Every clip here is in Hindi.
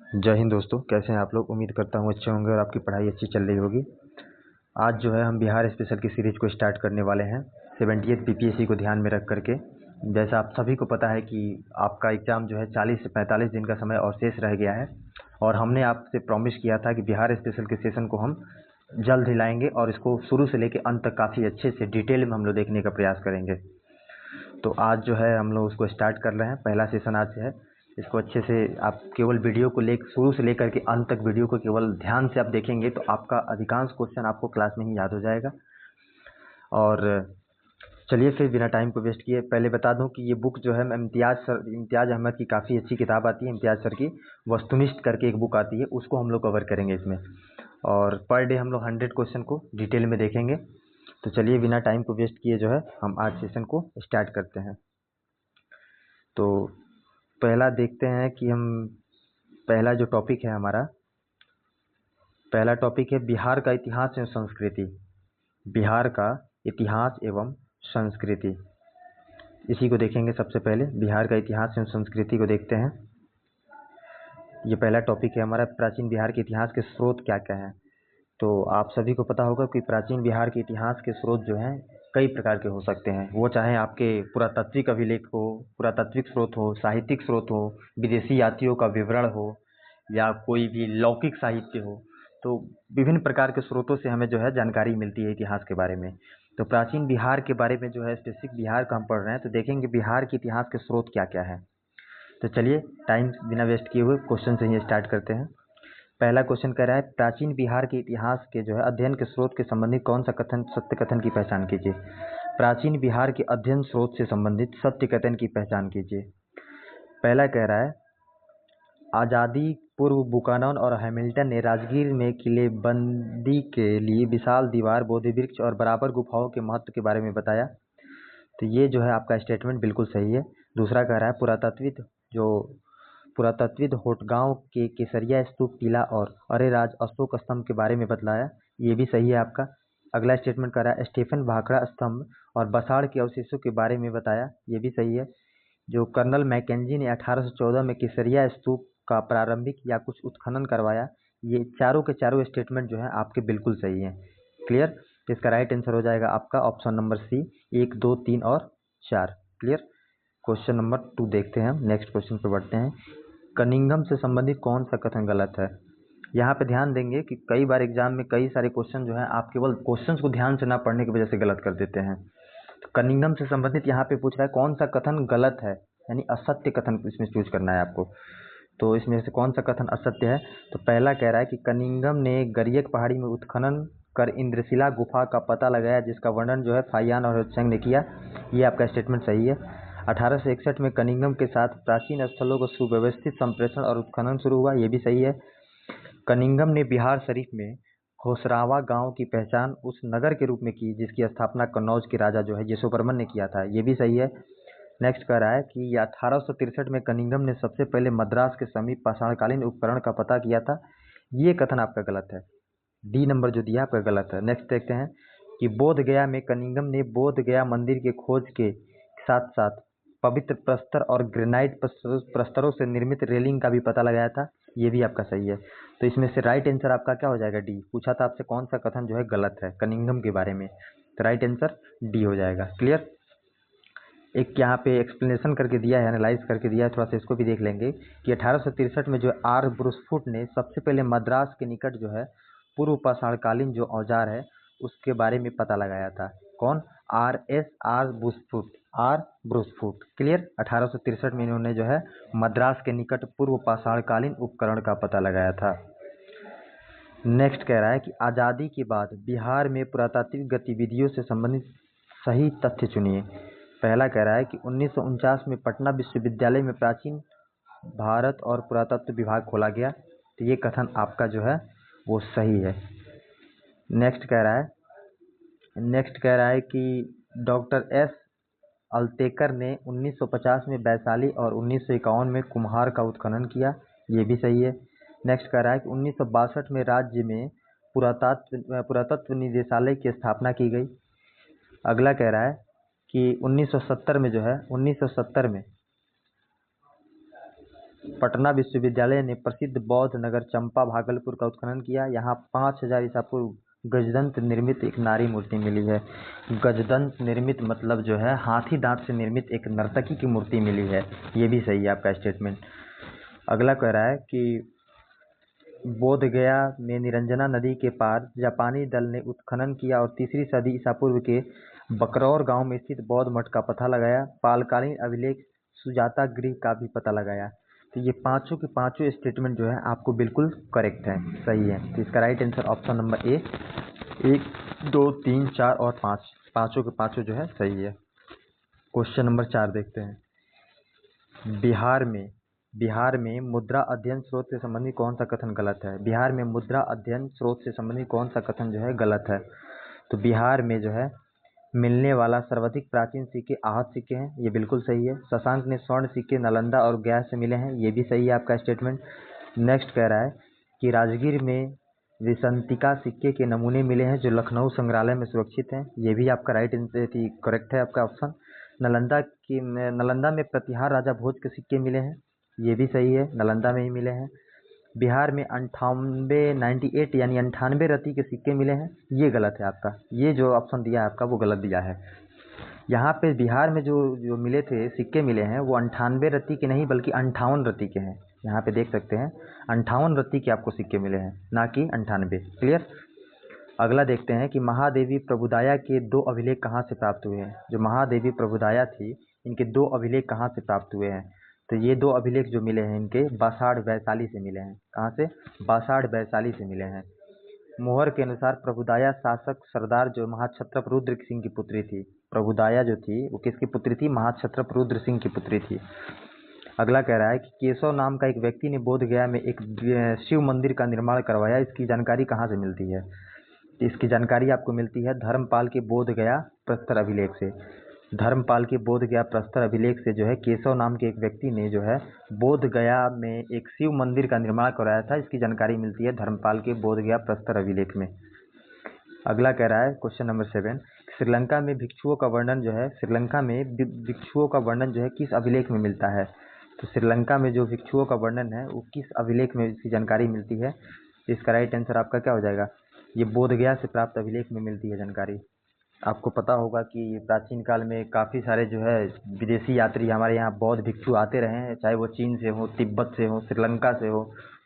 जय हिंद दोस्तों, कैसे हैं आप लोग। उम्मीद करता हूँ अच्छे होंगे और आपकी पढ़ाई अच्छी चल रही होगी। आज जो है हम बिहार स्पेशल की सीरीज को स्टार्ट करने वाले हैं 70th पीपीएससी को ध्यान में रख करके। जैसा आप सभी को पता है कि आपका एग्ज़ाम जो है 40 से 45 दिन का समय और शेष रह गया है, और हमने आपसे प्रॉमिस किया था कि बिहार स्पेशल के सेशन को हम जल्द ही लाएंगे और इसको शुरू से लेकर अंत तक काफ़ी अच्छे से डिटेल में हम लोग देखने का प्रयास करेंगे। तो आज जो है हम लोग उसको स्टार्ट कर रहे हैं। पहला सेशन आज से है। इसको अच्छे से आप केवल वीडियो को शुरू से लेकर के अंत तक वीडियो को केवल ध्यान से आप देखेंगे तो आपका अधिकांश क्वेश्चन आपको क्लास में ही याद हो जाएगा। और चलिए फिर बिना टाइम को वेस्ट किए पहले बता दूं कि ये बुक जो है इम्तियाज़ अहमद की काफ़ी अच्छी किताब आती है। इम्तियाज़ सर की वस्तुनिष्ठ करके एक बुक आती है, उसको हम लोग कवर करेंगे इसमें। और पर डे हम लोग 100 क्वेश्चन को डिटेल में देखेंगे। तो चलिए बिना टाइम को वेस्ट किए जो है हम आज सेशन को स्टार्ट करते हैं। तो पहला देखते हैं कि हम पहला जो टॉपिक है हमारा, पहला टॉपिक है बिहार का इतिहास एवं संस्कृति। बिहार का इतिहास एवं संस्कृति, इसी को देखेंगे। सबसे पहले बिहार का इतिहास एवं संस्कृति को देखते हैं। ये पहला टॉपिक है हमारा, प्राचीन बिहार के इतिहास के स्रोत क्या क्या हैं। तो आप सभी को पता होगा कि प्राचीन बिहार के इतिहास के स्रोत जो हैं कई प्रकार के हो सकते हैं। वो चाहे आपके पुरातात्विक अभिलेख हो, पुरातात्विक स्रोत हो, साहित्यिक स्रोत हो, विदेशी यात्रियों का विवरण हो, या कोई भी लौकिक साहित्य हो। तो विभिन्न प्रकार के स्रोतों से हमें जो है जानकारी मिलती है इतिहास के बारे में। तो प्राचीन बिहार के बारे में जो है स्पेसिफिक बिहार का हम पढ़ रहे हैं, तो देखेंगे बिहार के इतिहास के स्रोत क्या क्या है। तो चलिए टाइम बिना वेस्ट किए हुए क्वेश्चन से ही स्टार्ट करते हैं। पहला क्वेश्चन कह रहा है, प्राचीन बिहार के इतिहास के जो है अध्ययन के स्रोत के संबंधित कौन सा कथन सत्य कथन की पहचान कीजिए। प्राचीन बिहार के अध्ययन स्रोत से संबंधित सत्य कथन की पहचान कीजिए। पहला कह रहा है, आज़ादी पूर्व बुकानन और हैमिल्टन ने राजगीर में किलेबंदी के लिए विशाल दीवार, बोधि वृक्ष और बराबर गुफाओं के महत्व के बारे में बताया। तो ये जो है आपका स्टेटमेंट बिल्कुल सही है। दूसरा कह रहा है, पुरातत्विद होटगांव के केसरिया स्तूप, किला और अरेराज अशोक स्तंभ के बारे में बतलाया। ये भी सही है आपका। अगला स्टेटमेंट कह रहा है, स्टीफन भाखड़ा स्तंभ और बसाड़ के अवशेषों के बारे में बताया। ये भी सही है। जो कर्नल मैकेंजी ने 1814 में केसरिया स्तूप का प्रारंभिक या कुछ उत्खनन करवाया। ये चारों के चारों स्टेटमेंट जो है आपके बिल्कुल सही हैं। क्लियर। इसका राइट आंसर हो जाएगा आपका ऑप्शन नंबर सी, 1, 2, 3 और 4। क्लियर। क्वेश्चन नंबर 2 देखते हैं हम। नेक्स्ट क्वेश्चन पर बढ़ते हैं। कनिंघम से संबंधित कौन सा कथन गलत है। यहाँ पे ध्यान देंगे कि कई बार एग्जाम में कई सारे क्वेश्चन जो है आप केवल क्वेश्चंस को ध्यान से ना पढ़ने की वजह से गलत कर देते हैं। तो कनिंघम से संबंधित यहाँ पे पूछ रहा है कौन सा कथन गलत है, यानी असत्य कथन इसमें चूज करना है आपको। तो इसमें से कौन सा कथन असत्य है। तो पहला कह रहा है कि कनिंघम ने गरियक पहाड़ी में उत्खनन कर इंद्रशिला गुफा का पता लगाया, जिसका वर्णन जो है फाहियान और होत्संग ने किया। ये आपका स्टेटमेंट सही है। 1861 में कनिंघम के साथ प्राचीन स्थलों को सुव्यवस्थित संप्रेषण और उत्खनन शुरू हुआ। ये भी सही है। कनिंघम ने बिहार शरीफ में खोसरावा गांव की पहचान उस नगर के रूप में की जिसकी स्थापना कन्नौज के राजा जो है यशोवर्मन ने किया था। ये भी सही है। नेक्स्ट कह रहा है कि 1863 में कनिंघम ने सबसे पहले मद्रास के समीप पाषाणकालीन उपकरण का पता किया था। ये कथन आपका गलत है। डी नंबर जो दिया आपका गलत है। नेक्स्ट देखते हैं कि बोध गया में कनिंघम ने बोध गया मंदिर के खोज के साथ साथ पवित्र प्रस्तर और ग्रेनाइट प्रस्तरों से निर्मित रेलिंग का भी पता लगाया था। ये भी आपका सही है। तो इसमें से राइट आंसर आपका क्या हो जाएगा, डी। पूछा था आपसे कौन सा कथन जो है गलत है कनिंघम के बारे में, तो राइट आंसर डी हो जाएगा। क्लियर। एक यहाँ पे एक्सप्लेनेशन करके दिया है, एनालाइज करके दिया है, थोड़ा सा इसको भी देख लेंगे कि 1863 में जो आर ब्रूसफुट ने सबसे पहले मद्रास के निकट जो है पूर्व पाषाणकालीन जो औजार है उसके बारे में पता लगाया था। कौन, आर ब्रूसफुट। क्लियर। 1863 में इन्होंने जो है मद्रास के निकट पूर्व पाषाणकालीन उपकरण का पता लगाया था। नेक्स्ट कह रहा है कि आज़ादी के बाद बिहार में पुरातात्विक गतिविधियों से संबंधित सही तथ्य चुनिए। पहला कह रहा है कि 1949 में पटना विश्वविद्यालय में प्राचीन भारत और पुरातत्व विभाग खोला गया। तो ये कथन आपका जो है वो सही है। नेक्स्ट कह रहा है कि डॉक्टर एस अल्तेकर ने 1950 में वैशाली और 1951 में कुम्हार का उत्खनन किया। ये भी सही है। नेक्स्ट कह रहा है कि 1962 में राज्य में पुरातत्व निदेशालय की स्थापना की गई। अगला कह रहा है कि 1970 में जो है 1970 पटना विश्वविद्यालय ने प्रसिद्ध बौद्ध नगर चंपा भागलपुर का उत्खनन किया। यहाँ 5000 ईसा पूर्व गजदंत निर्मित एक नारी मूर्ति मिली है। गजदंत निर्मित मतलब जो है हाथी दांत से निर्मित एक नर्तकी की मूर्ति मिली है। ये भी सही है आपका स्टेटमेंट। अगला कह रहा है कि बोध गया में निरंजना नदी के पार जापानी दल ने उत्खनन किया और 3री सदी ईसा पूर्व के बकरौर गांव में स्थित बौद्ध मठ का पता लगाया। पालकालीन अभिलेख सुजाता गृह का भी पता लगाया। तो ये पांचों के पांचों स्टेटमेंट जो है आपको बिल्कुल करेक्ट है, सही है। तो इसका right answer option number A 1, 2, 3, 4 और 5 पांचों के पांचों जो है सही है। क्वेश्चन नंबर 4 देखते हैं। बिहार में मुद्रा अध्ययन स्रोत से संबंधित कौन सा कथन गलत है? बिहार में मुद्रा अध्ययन स्रोत से संबंधित कौन सा कथन जो है गलत है? तो बिहार में जो है मिलने वाला सर्वाधिक प्राचीन सिक्के आहत सिक्के हैं, ये बिल्कुल सही है। शशांक ने स्वर्ण सिक्के नालंदा और गया से मिले हैं, ये भी सही है आपका स्टेटमेंट। नेक्स्ट कह रहा है कि राजगीर में विसंतिका सिक्के के नमूने मिले हैं जो लखनऊ संग्रहालय में सुरक्षित हैं, ये भी आपका राइट करेक्ट है आपका ऑप्शन। नालंदा में प्रतिहार राजा भोज के सिक्के मिले हैं, ये भी सही है, नालंदा में ही मिले हैं। बिहार में 98 यानी 98 रति के सिक्के मिले हैं, ये गलत है आपका। ये जो ऑप्शन दिया है आपका वो गलत दिया है। यहाँ पे बिहार में जो मिले थे सिक्के मिले हैं वो 98 रति के नहीं बल्कि 58 रति के हैं। यहाँ पे देख सकते हैं 58 रति के आपको सिक्के मिले हैं, ना कि 98। क्लियर। अगला देखते हैं कि महादेवी प्रभुदाया के 2 अभिलेख कहाँ से प्राप्त हुए हैं? जो महादेवी प्रभुदाया थी इनके 2 अभिलेख कहाँ से प्राप्त हुए हैं? तो ये 2 अभिलेख जो मिले हैं इनके बासाड़ वैशाली से मिले हैं। कहाँ से? बासाड़ वैशाली से मिले हैं। मोहर के अनुसार प्रभुदाया शासक सरदार जो महाक्षत्रप रुद्र सिंह की पुत्री थी। प्रभुदाया जो थी वो किसकी पुत्री थी? महाक्षत्रप रुद्र सिंह की पुत्री थी। अगला कह रहा है कि केशव नाम का एक व्यक्ति ने बोध गया में एक शिव मंदिर का निर्माण करवाया, इसकी जानकारी कहाँ से मिलती है? इसकी जानकारी आपको मिलती है धर्मपाल के बोध गया प्रस्तर अभिलेख से। धर्मपाल के बोध गया प्रस्तर अभिलेख से जो है केशव नाम के एक व्यक्ति ने जो है बोध गया में एक शिव मंदिर का निर्माण कराया था, इसकी जानकारी मिलती है धर्मपाल के बोध गया प्रस्तर अभिलेख में। अगला कह रहा है क्वेश्चन नंबर 7, श्रीलंका में भिक्षुओं का वर्णन जो है भिक्षुओं का वर्णन जो है किस अभिलेख में मिलता है? तो श्रीलंका में जो भिक्षुओं का वर्णन है वो किस अभिलेख में इसकी जानकारी मिलती है? इसका राइट आंसर आपका क्या हो जाएगा? ये बोध गया से प्राप्त अभिलेख में मिलती है जानकारी। आपको पता होगा कि प्राचीन काल में काफ़ी सारे जो है विदेशी यात्री हमारे यहाँ बौद्ध भिक्षु आते रहे हैं, चाहे वो चीन से हो, तिब्बत से हो, श्रीलंका से हो,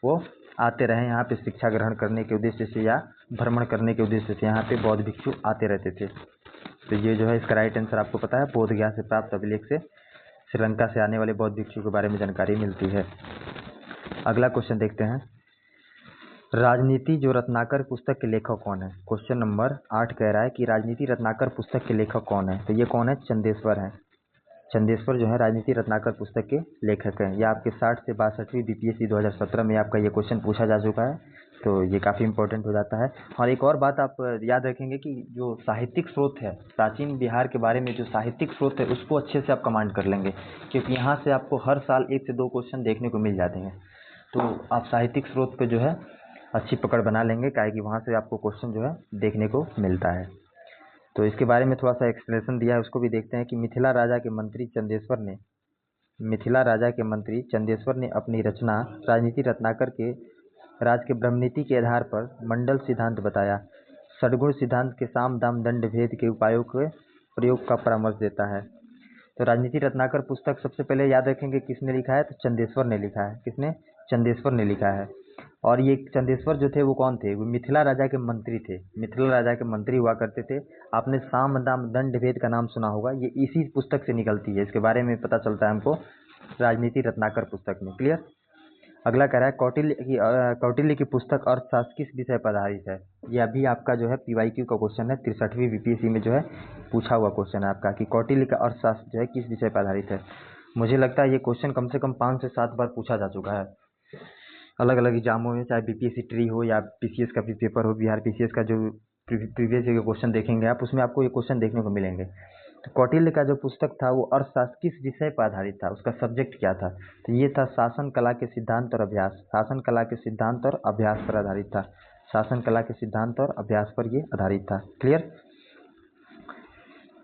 वो आते रहे यहाँ पे शिक्षा ग्रहण करने के उद्देश्य से या भ्रमण करने के उद्देश्य से यहाँ पे बौद्ध भिक्षु आते रहते थे। तो ये जो है इसका राइट आंसर आपको पता है, बोध गया से प्राप्त अभिलेख से श्रीलंका से आने वाले बौद्ध भिक्षु के बारे में जानकारी मिलती है। अगला क्वेश्चन देखते हैं। राजनीति जो रत्नाकर पुस्तक के लेखक कौन है? क्वेश्चन नंबर 8 कह रहा है कि राजनीति रत्नाकर पुस्तक के लेखक कौन है? तो ये कौन है? चंदेश्वर है। चंदेश्वर जो है राजनीति रत्नाकर पुस्तक के लेखक हैं। यह आपके 60 से 62वीं बीपीएससी 2017 में आपका ये क्वेश्चन पूछा जा चुका है, तो ये काफ़ी इंपॉर्टेंट हो जाता है। और एक और बात आप याद रखेंगे कि जो साहित्यिक स्रोत है, प्राचीन बिहार के बारे में जो साहित्यिक स्रोत है उसको अच्छे से आप कमांड कर लेंगे, क्योंकि यहाँ से आपको हर साल 1 से 2 क्वेश्चन देखने को मिल जाते हैं। तो आप साहित्यिक स्रोत पर जो है अच्छी पकड़ बना लेंगे, काहे कि वहाँ से आपको क्वेश्चन जो है देखने को मिलता है। तो इसके बारे में थोड़ा सा एक्सप्लेनेशन दिया है, उसको भी देखते हैं कि मिथिला राजा के मंत्री चंदेश्वर ने अपनी रचना राजनीति रत्नाकर के राज के ब्रह्मनीति के आधार पर मंडल सिद्धांत बताया। षड्गुण सिद्धांत के साम दाम दंड भेद के उपायों के प्रयोग का परामर्श देता है। तो राजनीति रत्नाकर पुस्तक सबसे पहले याद रखेंगे किसने लिखा है? तो चंदेश्वर ने लिखा है। किसने? चंदेश्वर ने लिखा है। और ये चंदेश्वर जो थे वो कौन थे? वो मिथिला राजा के मंत्री थे। मिथिला राजा के मंत्री हुआ करते थे। आपने साम दाम दंड भेद का नाम सुना होगा, ये इसी पुस्तक से निकलती है। इसके बारे में पता चलता है हमको राजनीति रत्नाकर पुस्तक में। क्लियर। अगला कह रहा है कौटिल्य की पुस्तक अर्थशास्त्र किस विषय पर आधारित है? ये अभी आपका जो है PYQ का क्वेश्चन है, 63वीं बीपीएससी में जो है पूछा हुआ क्वेश्चन है आपका कि कौटिल्य का अर्थशास्त्र जो है किस विषय पर आधारित है। मुझे लगता है ये क्वेश्चन कम से कम 5 से 7 बार पूछा जा चुका है अलग अलग एग्जामों में, चाहे बीपीएससी ट्री हो या पीसीएस का भी पेपर हो। बिहार PCS का जो प्रीवियस ईयर के क्वेश्चन देखेंगे आप, उसमें आपको ये क्वेश्चन देखने को मिलेंगे। तो कौटिल्य का जो पुस्तक था वो अर्थशास्त्र किस विषय पर आधारित था? उसका सब्जेक्ट क्या था? तो ये था शासन कला के सिद्धांत और अभ्यास। शासन कला के सिद्धांत और अभ्यास पर आधारित था। शासन कला के सिद्धांत और अभ्यास पर ये आधारित था। क्लियर।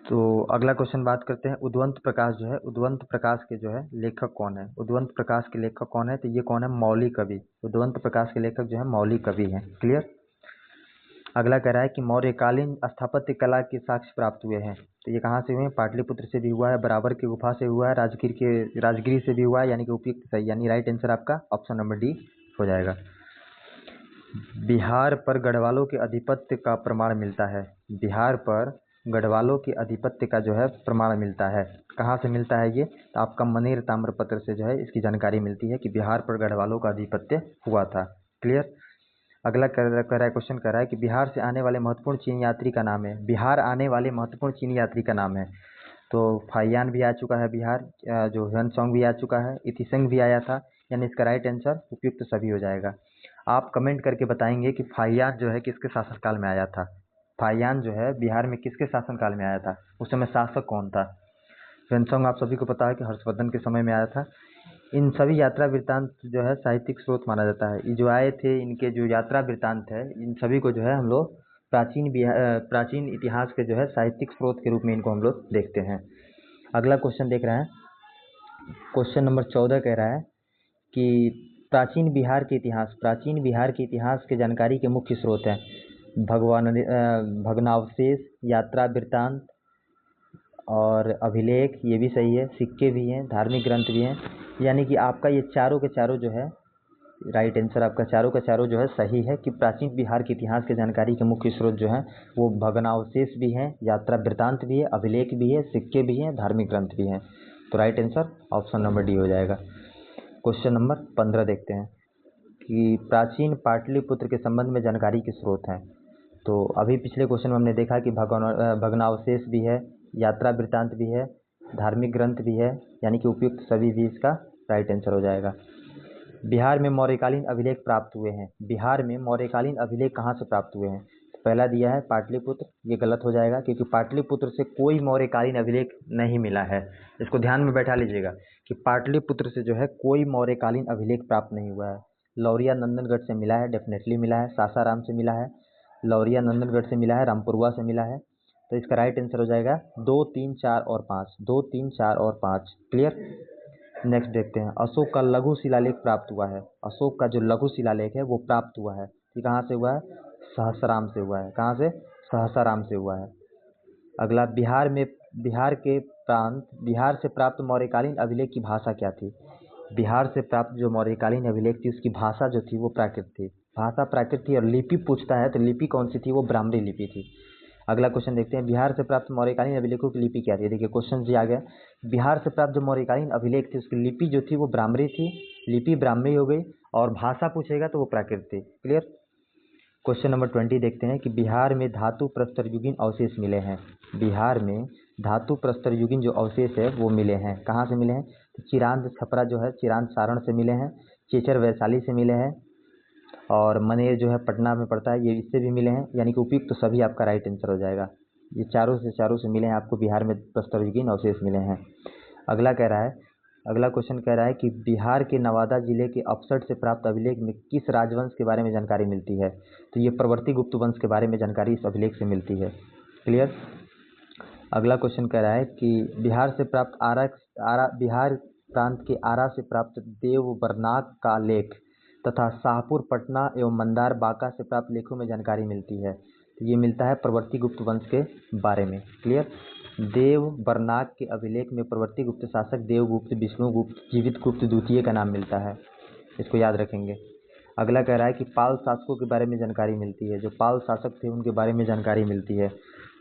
तो अगला क्वेश्चन बात करते हैं उद्वंत प्रकाश जो है, उद्वंत प्रकाश के जो है लेखक कौन है? उद्वंत प्रकाश के लेखक कौन है? तो ये कौन है? मौलिक कवि। उद्वंत प्रकाश के लेखक जो है मौलिक कवि हैं। क्लियर। अगला कह रहा है कि मौर्यकालीन स्थापत्य कला के साक्ष्य प्राप्त हुए हैं। तो ये कहाँ से हुए हैं? पाटलिपुत्र से भी हुआ है, बराबर की गुफा से हुआ है, राजगिरी से भी हुआ है, यानी कि उपयुक्त सही, यानी राइट आंसर आपका ऑप्शन नंबर डी हो जाएगा। बिहार पर गढ़वालों के आधिपत्य का प्रमाण मिलता है। बिहार पर गढ़वालों के आधिपत्य का जो है प्रमाण मिलता है। कहाँ से मिलता है ये? तो आपका मनेर ताम्रपत्र से जो है इसकी जानकारी मिलती है कि बिहार पर गढ़वालों का आधिपत्य हुआ था। क्लियर। अगला क्वेश्चन कर रहा है कि बिहार से आने वाले महत्वपूर्ण चीनी यात्री का नाम है। बिहार आने वाले महत्वपूर्ण चीनी यात्री का नाम है। तो फाहियान भी आ चुका है बिहार, जो ह्वेनसांग भी आ चुका है, इथिसेंग भी आया था, यानी इसका राइट आंसर उपयुक्त सभी हो जाएगा। आप कमेंट करके बताएंगे कि फाहियान जो है किसके शासनकाल में आया था। फाहियान जो है बिहार में किसके शासनकाल में आया था? उस समय शासक कौन था? ह्वेनसांग आप सभी को पता है कि हर्षवर्धन के समय में आया था। इन सभी यात्रा वृत्तांत जो है साहित्यिक स्रोत माना जाता है। ये जो आए थे इनके जो यात्रा वृत्तांत है, इन सभी को जो है हम लोग प्राचीन इतिहास के जो है साहित्यिक स्रोत के रूप में इनको हम लोग देखते हैं। अगला क्वेश्चन देख रहे हैं, क्वेश्चन नंबर 14 कह रहा है कि प्राचीन बिहार के इतिहास के जानकारी के मुख्य स्रोत हैं भग्नावशेष, यात्रा वृत्तांत और अभिलेख, ये भी सही है, सिक्के भी हैं, धार्मिक ग्रंथ भी हैं, यानी कि आपका ये चारों के चारों जो है राइट आंसर आपका चारों का चारों जो है सही है कि प्राचीन बिहार के इतिहास के जानकारी के मुख्य स्रोत जो हैं वो भग्नावशेष भी हैं, यात्रा वृत्तांत भी है, अभिलेख भी है, सिक्के भी हैं, धार्मिक ग्रंथ भी हैं। तो right answer option number D हो जाएगा। क्वेश्चन नंबर 15 देखते हैं कि प्राचीन पाटलिपुत्र के संबंध में जानकारी के स्रोत हैं। तो अभी पिछले क्वेश्चन में हमने देखा कि भग्नावशेष भी है, यात्रा वृत्तांत भी है, धार्मिक ग्रंथ भी है, यानी कि उपयुक्त सभी भी इसका राइट आंसर हो जाएगा। बिहार में मौर्यकालीन अभिलेख प्राप्त हुए हैं। बिहार में मौर्यकालीन अभिलेख कहाँ से प्राप्त हुए हैं? तो पहला दिया है पाटलिपुत्र, ये गलत हो जाएगा क्योंकि पाटलिपुत्र से कोई मौर्यकालीन अभिलेख नहीं मिला है। इसको ध्यान में बैठा लीजिएगा कि पाटलिपुत्र से जो है कोई मौर्यकालीन अभिलेख प्राप्त नहीं हुआ है। लौरिया नंदनगढ़ से मिला है, डेफिनेटली मिला है, सासाराम से मिला है, लौरिया नंदनगढ़ से मिला है, रामपुरवा से मिला है। तो इसका राइट आंसर हो जाएगा 2, 3, 4 और 5। 2, 3, 4 और 5। क्लियर। नेक्स्ट देखते हैं, अशोक का लघु शिलालेख प्राप्त हुआ है। अशोक का जो लघु शिलालेख है वो प्राप्त हुआ है, ये कहाँ से हुआ है? सहस्राम से हुआ है। कहाँ से? सहस्राम से हुआ है। अगला, बिहार से प्राप्त मौर्यकालीन अभिलेख की भाषा क्या थी? बिहार से प्राप्त जो मौर्यकालीन अभिलेख थी उसकी भाषा जो थी वो प्राकृत थी। भाषा प्राकृत थी और लिपि पूछता है तो लिपि कौन सी थी? वो ब्राह्मणी लिपि थी। अगला क्वेश्चन देखते हैं, बिहार से प्राप्त मौर्यकालीन अभिलेखों की लिपि क्या थी? देखिए क्वेश्चन जी आ गया, बिहार से प्राप्त जो मौर्यकालीन अभिलेख थी उसकी लिपि जो थी वो ब्राह्मणी थी, लिपि ब्राह्मणी हो गई, और भाषा पूछेगा तो वो प्राकृत थी। क्लियर। क्वेश्चन नंबर 20 देखते हैं कि बिहार में धातु प्रस्तर युगीन अवशेष मिले हैं। बिहार में धातु प्रस्तर युगीन जो अवशेष है वो मिले हैं। कहाँ से मिले हैं? तो चिरांद छपरा जो है चिरांद सारण से मिले हैं, चेचर वैशाली से मिले हैं, और मनेर जो है पटना में पड़ता है, ये इससे भी मिले हैं, यानी कि उपयुक्त तो सभी आपका राइट आंसर हो जाएगा। ये चारों से मिले हैं आपको, बिहार में प्रस्तर युगीन अवशेष मिले हैं। अगला क्वेश्चन कह रहा है कि बिहार के नवादा जिले के अपसट से प्राप्त अभिलेख में किस राजवंश के बारे में जानकारी मिलती है? तो ये प्रवर्ती गुप्त वंश के बारे में जानकारी इस अभिलेख से मिलती है। क्लियर। अगला क्वेश्चन कह रहा है कि बिहार प्रांत के आरा से प्राप्त देवबरनाक का लेख तथा शाहपुर पटना एवं मंदार बांका से प्राप्त लेखों में जानकारी मिलती है। तो ये मिलता है प्रवर्ती गुप्त वंश के बारे में। क्लियर। देवबरनाक के अभिलेख में प्रवर्ती गुप्त शासक देवगुप्त, विष्णुगुप्त, जीवितगुप्त द्वितीय का नाम मिलता है, इसको याद रखेंगे। अगला कह रहा है कि पाल शासकों के बारे में जानकारी मिलती है। जो पाल शासक थे उनके बारे में जानकारी मिलती है।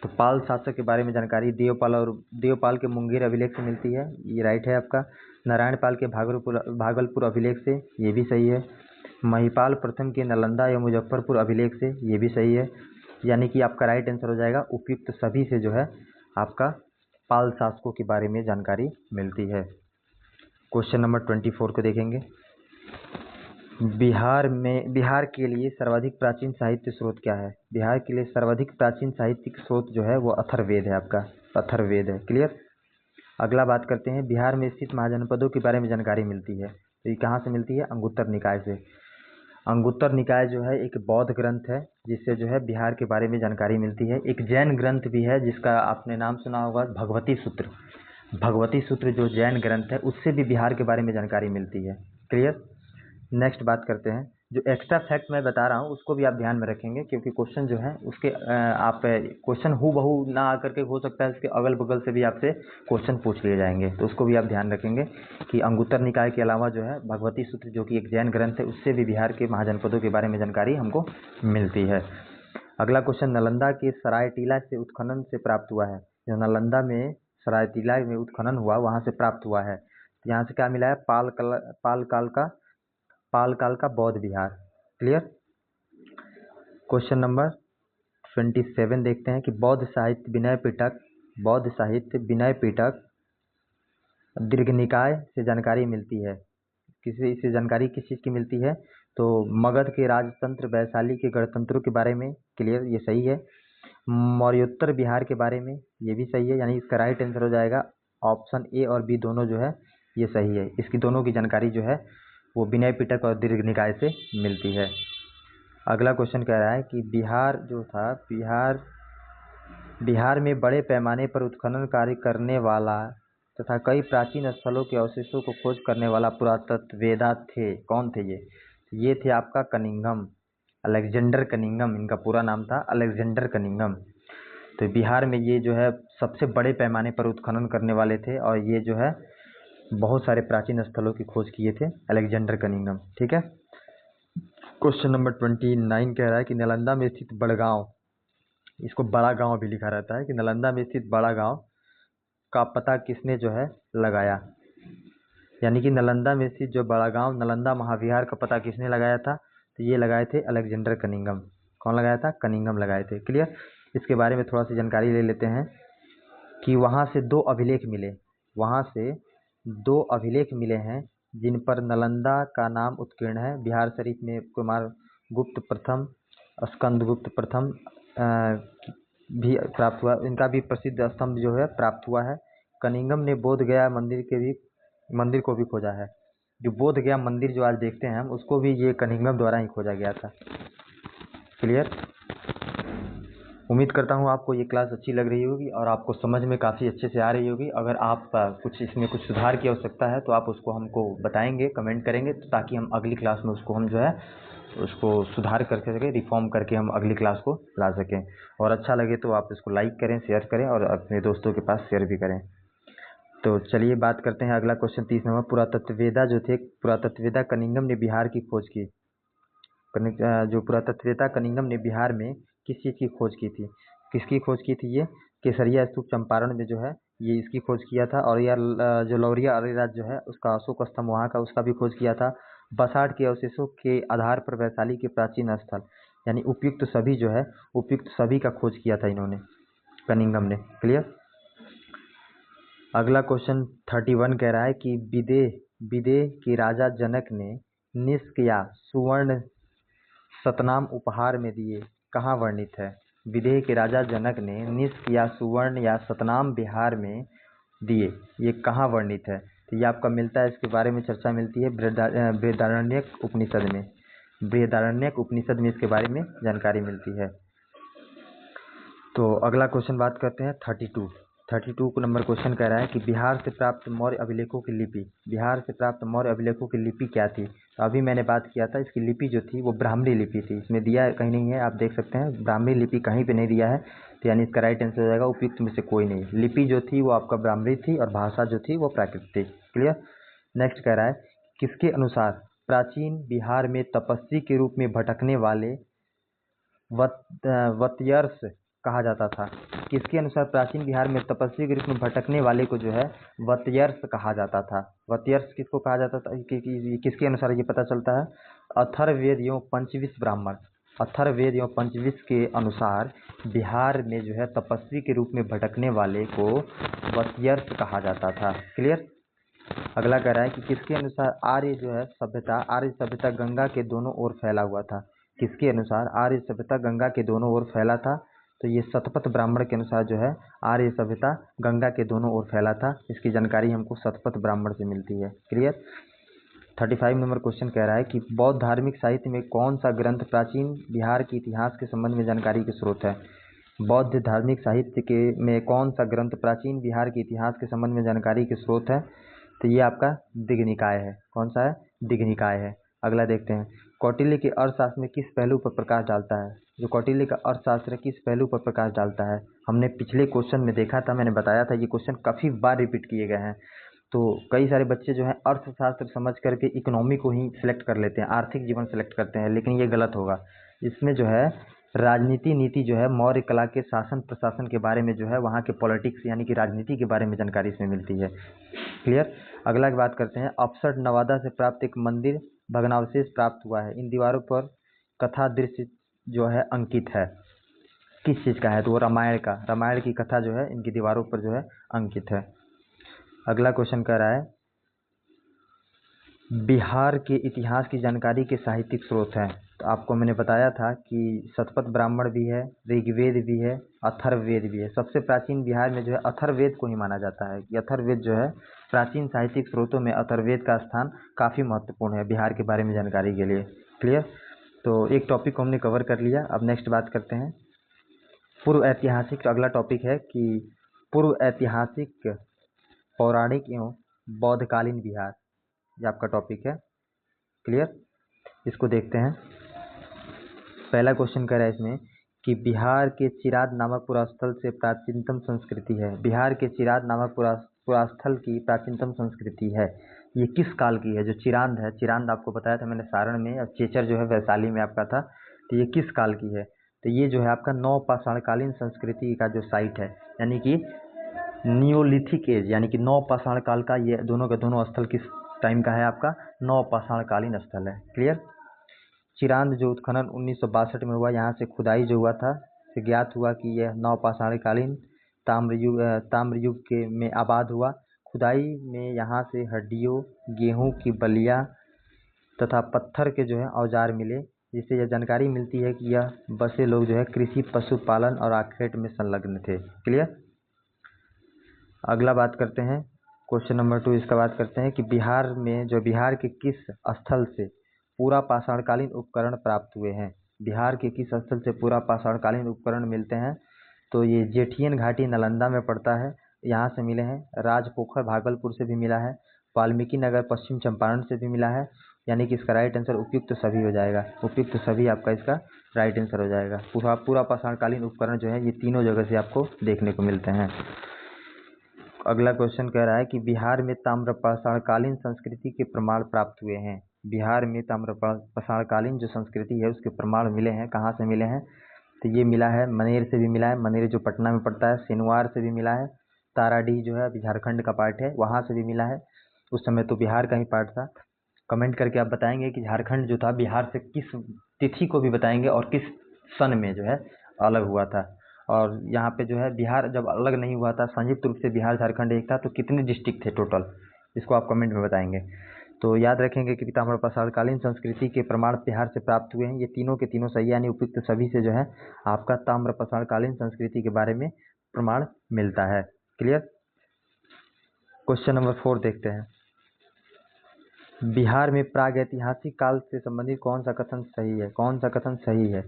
तो पाल शासक के बारे में जानकारी देवपाल के मुंगेर अभिलेख से मिलती है, ये राइट है आपका। नारायण पाल के भागलपुर अभिलेख से, ये भी सही है। महिपाल प्रथम के नालंदा या मुजफ्फरपुर अभिलेख से, ये भी सही है, यानी कि आपका राइट आंसर हो जाएगा उपयुक्त सभी से जो है आपका पाल शासकों के बारे में जानकारी मिलती है। क्वेश्चन नंबर 24 को देखेंगे, बिहार के लिए सर्वाधिक प्राचीन साहित्य स्रोत क्या है? बिहार के लिए सर्वाधिक प्राचीन साहित्यिक स्रोत जो है वो अथर्ववेद है, आपका अथर्ववेद है। क्लियर। अगला बात करते हैं, बिहार में स्थित महाजनपदों के बारे में जानकारी मिलती है, तो ये कहाँ से मिलती है? अंगुत्तर निकाय से। अंगुत्तर निकाय जो है एक बौद्ध ग्रंथ है जिससे जो है बिहार के बारे में जानकारी मिलती है। एक जैन ग्रंथ भी है जिसका आपने नाम सुना होगा, भगवती सूत्र। भगवती सूत्र जो जैन ग्रंथ है उससे भी बिहार के बारे में जानकारी मिलती है। क्लियर। नेक्स्ट बात करते हैं, जो एक्स्ट्रा फैक्ट मैं बता रहा हूँ उसको भी आप ध्यान में रखेंगे, क्योंकि क्वेश्चन जो है उसके आप क्वेश्चन हूबहू ना आकर के हो सकता है उसके अगल बगल से भी आपसे क्वेश्चन पूछ लिए जाएंगे, तो उसको भी आप ध्यान रखेंगे कि अंगुत्तर निकाय के अलावा जो है भगवती सूत्र जो कि एक जैन ग्रंथ है उससे भी बिहार के महाजनपदों के बारे में जानकारी हमको मिलती है। अगला क्वेश्चन, नालंदा के सरायटीला से उत्खनन से प्राप्त हुआ है। जो नालंदा में सरायटीला में उत्खनन हुआ वहाँ से प्राप्त हुआ है। यहाँ से क्या मिला है, पाल काल का बौद्ध विहार। क्लियर। क्वेश्चन नंबर 27 देखते हैं कि बौद्ध साहित्य विनय पिटक दीर्घनिकाय से जानकारी मिलती है। किसी जानकारी किस चीज़ की मिलती है, तो मगध के राजतंत्र, वैशाली के गणतंत्रों के बारे में। क्लियर, ये सही है। मौर्योत्तर बिहार के बारे में, ये भी सही है, यानी इसका राइट आंसर हो जाएगा ऑप्शन ए और बी दोनों जो है ये सही है। इसकी दोनों की जानकारी जो है वो विनय पिटक और दीर्घनिकाय से मिलती है। अगला क्वेश्चन कह रहा है कि बिहार जो था, बिहार में बड़े पैमाने पर उत्खनन कार्य करने वाला तथा कई प्राचीन स्थलों के अवशेषों को खोज करने वाला पुरातत्ववेत्ता थे। कौन थे ये थे आपका कनिंघम, अलेक्जेंडर कनिंघम इनका पूरा नाम था, अलेक्जेंडर कनिंघम। तो बिहार में ये जो है सबसे बड़े पैमाने पर उत्खनन करने वाले थे और ये जो है बहुत सारे प्राचीन स्थलों की खोज किए थे, अलेक्जेंडर कनिंघम। ठीक है। क्वेश्चन नंबर 29 कह रहा है कि नालंदा में स्थित बड़गांव, इसको बड़ा गांव भी लिखा रहता है, कि नालंदा में स्थित बड़ा गांव का पता किसने जो है लगाया। यानी कि नालंदा में स्थित जो बड़ा गांव, नालंदा महाविहार का पता किसने लगाया था, तो ये लगाए थे अलेक्जेंडर कनिंघम। कौन लगाया था, कनिंघम लगाए थे। क्लियर। इसके बारे में थोड़ा सी जानकारी ले लेते हैं कि वहाँ से दो अभिलेख मिले हैं जिन पर नालंदा का नाम उत्कीर्ण है। बिहार शरीफ में कुमार गुप्त प्रथम, स्कंदगुप्त प्रथम भी प्राप्त हुआ, इनका भी प्रसिद्ध स्तंभ जो है प्राप्त हुआ है। कनिंघम ने बोध गया मंदिर को भी खोजा है। जो बोध गया मंदिर जो आज देखते हैं हम, उसको भी ये कनिंघम द्वारा ही खोजा गया था। क्लियर। उम्मीद करता हूँ आपको ये क्लास अच्छी लग रही होगी और आपको समझ में काफ़ी अच्छे से आ रही होगी। अगर आप इसमें कुछ सुधार की आवश्यकता है तो आप उसको हमको बताएंगे, कमेंट करेंगे, तो ताकि हम अगली क्लास में उसको हम जो है उसको सुधार करके सकें, रिफॉर्म करके हम अगली क्लास को ला सकें। और अच्छा लगे तो आप इसको लाइक करें, शेयर करें और अपने दोस्तों के पास शेयर भी करें। तो चलिए बात करते हैं अगला क्वेश्चन 30 नंबर। पुरातत्ववेत्ता कनिंघम ने बिहार की खोज की। जो पुरातत्ववेत्ता कनिंघम ने बिहार में किस चीज़ की खोज की थी, किसकी खोज की थी, ये केसरिया स्तूप चंपारण में जो है ये इसकी खोज किया था। और यह जो लौरिया अरेराज जो है उसका अशोक स्तंभ वहाँ का, उसका भी खोज किया था। बसाड़ के अवशेषों के आधार पर वैशाली के प्राचीन स्थल, यानी उपयुक्त सभी का खोज किया था इन्होंने, कनिंघम ने। क्लियर। अगला क्वेश्चन 31 कह रहा है कि विदेह के राजा जनक ने निष्क या सुवर्ण सतनाम उपहार में दिए, कहाँ वर्णित है। विदेह के राजा जनक ने निष्क या सुवर्ण या सतनाम बिहार में दिए, ये कहाँ वर्णित है, तो ये आपका मिलता है, इसके बारे में चर्चा मिलती है बृहदारण्यक उपनिषद में इसके बारे में जानकारी मिलती है। तो अगला क्वेश्चन बात करते हैं 32 को नंबर क्वेश्चन कह रहा है कि बिहार से प्राप्त मौर्य अभिलेखों की लिपि क्या थी। तो अभी मैंने बात किया था, इसकी लिपि जो थी वो ब्राह्मणी लिपि थी। इसमें दिया कहीं नहीं है, आप देख सकते हैं ब्राह्मणी लिपि कहीं पे नहीं दिया है, तो यानी इसका राइट आंसर हो जाएगा उपयुक्त में से कोई नहीं। लिपि जो थी वो आपका ब्राह्मणी थी और भाषा जो थी वो प्राकृत थी। क्लियर। नेक्स्ट कह रहा है किसके अनुसार प्राचीन बिहार में तपस्वी के रूप में भटकने वाले वत्यर्स कहा जाता था। किसके अनुसार प्राचीन बिहार में तपस्वी के रूप में भटकने वाले को जो है वत्यर्स कहा जाता था। वत्यर्स किसको कहा जाता था, किसके अनुसार ये पता चलता है, अथर्ववेद एवं पंचविंश के अनुसार बिहार में जो है तपस्वी के रूप में भटकने वाले को वत्यर्स कहा जाता था। क्लियर। अगला कह रहा है कि किसके अनुसार आर्य सभ्यता गंगा के दोनों ओर फैला हुआ था। किसके अनुसार आर्य सभ्यता गंगा के दोनों ओर फैला था, तो ये शतपथ ब्राह्मण के अनुसार जो है आर्य सभ्यता गंगा के दोनों ओर फैला था। इसकी जानकारी हमको शतपथ ब्राह्मण से मिलती है। क्लियर। 35 नंबर क्वेश्चन कह रहा है कि बौद्ध धार्मिक साहित्य में कौन सा ग्रंथ प्राचीन बिहार के इतिहास के संबंध में जानकारी के स्रोत है। बौद्ध धार्मिक साहित्य के में कौन सा ग्रंथ प्राचीन बिहार के इतिहास के संबंध में जानकारी के स्रोत है। तो ये आपका दिघनिकाय है। कौन सा है? दिघनिकाय है। अगला देखते हैं, कौटिल्य के अर्थशास्त्र में किस पहलू पर प्रकाश डालता है। जो कौटिल्य का अर्थशास्त्र है किस पहलू पर प्रकाश डालता है। हमने पिछले क्वेश्चन में देखा था, मैंने बताया था, ये क्वेश्चन काफ़ी बार रिपीट किए गए हैं। तो कई सारे बच्चे जो है अर्थशास्त्र समझ करके इकोनॉमी को ही सिलेक्ट कर लेते हैं, आर्थिक जीवन सेलेक्ट करते हैं, लेकिन ये गलत होगा। इसमें जो है राजनीति नीति जो है मौर्य कला के शासन प्रशासन के बारे में जो है वहाँ के पॉलिटिक्स यानी कि राजनीति के बारे में जानकारी इसमें मिलती है। क्लियर। अगला की बात करते हैं, अपसट नवादा से प्राप्त एक मंदिर भग्नावशेष प्राप्त हुआ है। इन दीवारों पर कथा दृश्य जो है अंकित है, किस चीज़ का है। तो वो रामायण का, रामायण की कथा जो है इनकी दीवारों पर जो है अंकित है। अगला क्वेश्चन कह रहा है, बिहार के इतिहास की जानकारी के साहित्यिक स्रोत हैं। तो आपको मैंने बताया था कि शतपथ ब्राह्मण भी है, ऋग्वेद भी है, अथर्ववेद भी है। सबसे प्राचीन बिहार में जो है अथर्ववेद को ही माना जाता है कि अथर्ववेद जो है प्राचीन साहित्यिक स्रोतों में अथर्ववेद का स्थान काफ़ी महत्वपूर्ण है बिहार के बारे में जानकारी के लिए। क्लियर। तो एक टॉपिक को हमने कवर कर लिया। अब नेक्स्ट बात करते हैं पूर्व ऐतिहासिक। अगला टॉपिक है कि पूर्व ऐतिहासिक पौराणिक एवं बौद्धकालीन बिहार, ये आपका टॉपिक है। क्लियर। इसको देखते हैं। पहला क्वेश्चन कह रहा है इसमें कि बिहार के चिराद नामक पुरास्थल से प्राचीनतम संस्कृति है। बिहार के चिराद नामक पुरास्थल की प्राचीनतम संस्कृति है, ये किस काल की है। जो चिरांद है, चिरांद आपको बताया था मैंने सारण में, और चेचर जो है वैशाली में आपका था। तो ये किस काल की है। तो ये जो है आपका नवपाषाणकालीन संस्कृति का जो साइट है, यानी कि नियोलिथिक एज, यानी कि नवपाषाण काल का ये दोनों के दोनों स्थल किस टाइम का है आपका, नवपाषाणकालीन स्थल है। क्लियर। चिरांद जो उत्खनन 1962 में हुआ, यहाँ से खुदाई जो हुआ था, से ज्ञात हुआ कि यह नवपाषाणकालीन ताम्रयुग के में आबाद हुआ। खुदाई में यहाँ से हड्डियों, गेहूं की बलिया तथा पत्थर के जो है औजार मिले, जिससे यह जानकारी मिलती है कि यह बसे लोग जो है कृषि, पशुपालन और आखेट में संलग्न थे। क्लियर। अगला बात करते हैं क्वेश्चन नंबर 2, इसका बात करते हैं कि बिहार में जो बिहार के किस स्थल से पूरा पाषाणकालीन उपकरण प्राप्त हुए हैं। बिहार के किस स्थल से पूरा पाषाणकालीन उपकरण मिलते हैं। तो ये जेठियन घाटी नालंदा में पड़ता है, यहाँ से मिले हैं। राजपोखर भागलपुर से भी मिला है। वाल्मीकि नगर पश्चिम चंपारण से भी मिला है। यानी कि इसका राइट आंसर उपयुक्त सभी हो जाएगा। उपयुक्त सभी आपका इसका राइट आंसर हो जाएगा। पूरा पाषाणकालीन उपकरण जो है ये तीनों जगह से आपको देखने को मिलते हैं। अगला क्वेश्चन कह रहा है कि बिहार में ताम्रपाषाणकालीन संस्कृति के प्रमाण प्राप्त हुए हैं। बिहार में ताम्रपाषाणकालीन जो संस्कृति है उसके प्रमाण मिले हैं, कहाँ से मिले हैं। तो ये मिला है मनेर से भी मिला है, मनेर जो पटना में पड़ता है। सिनवार से भी मिला है। ताराडीह जो है अभी झारखंड का पार्ट है, वहाँ से भी मिला है। उस समय तो बिहार का ही पार्ट था। कमेंट करके आप बताएंगे कि झारखंड जो था बिहार से किस तिथि को भी बताएंगे और किस सन में जो है अलग हुआ था। और यहाँ पे जो है बिहार जब अलग नहीं हुआ था, संयुक्त रूप से बिहार झारखंड एक था, तो कितने डिस्ट्रिक्ट थे टोटल, इसको आप कमेंट में बताएंगे। तो याद रखेंगे कि ताम्रपाषाणकालीन संस्कृति के प्रमाण बिहार से प्राप्त हुए हैं। ये तीनों के तीनों सही, यानी उपयुक्त सभी से जो है आपका ताम्रपाषाणकालीन संस्कृति के बारे में प्रमाण मिलता है। क्लियर। क्वेश्चन नंबर 4 देखते हैं। बिहार में प्रागैतिहासिक काल से संबंधित कौन सा कथन सही है। कौन सा कथन सही है,